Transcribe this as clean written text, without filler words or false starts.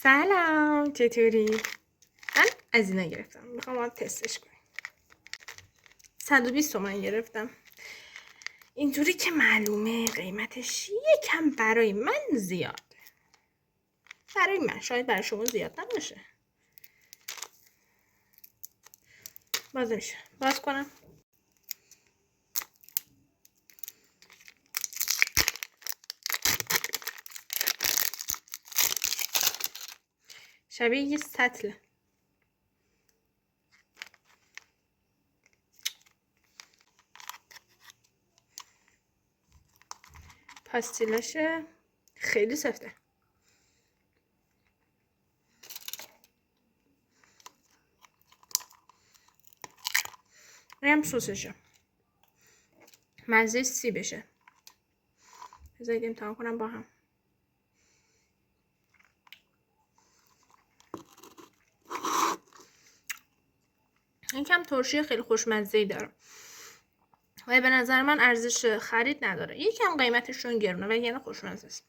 سلام، چطوری؟ من از اینا گرفتم، میخوام تستش کنیم. 120 تومن گرفتم. اینطوری که معلومه قیمتش یکم برای من زیاده. برای من، شاید برای شما زیاد نباشه. باز نمیشه. باز کنم. شبیه یه سطله. پاستیلاشه خیلی سفته. اینم سسشه. مزه سیبشه. بذارید امتحان کنم با هم. این کم ترشی خیلی خوشمزه‌ای داره. و به نظر من ارزش خرید نداره. یکم قیمتشون گرونه و یعنی خوشمزه است.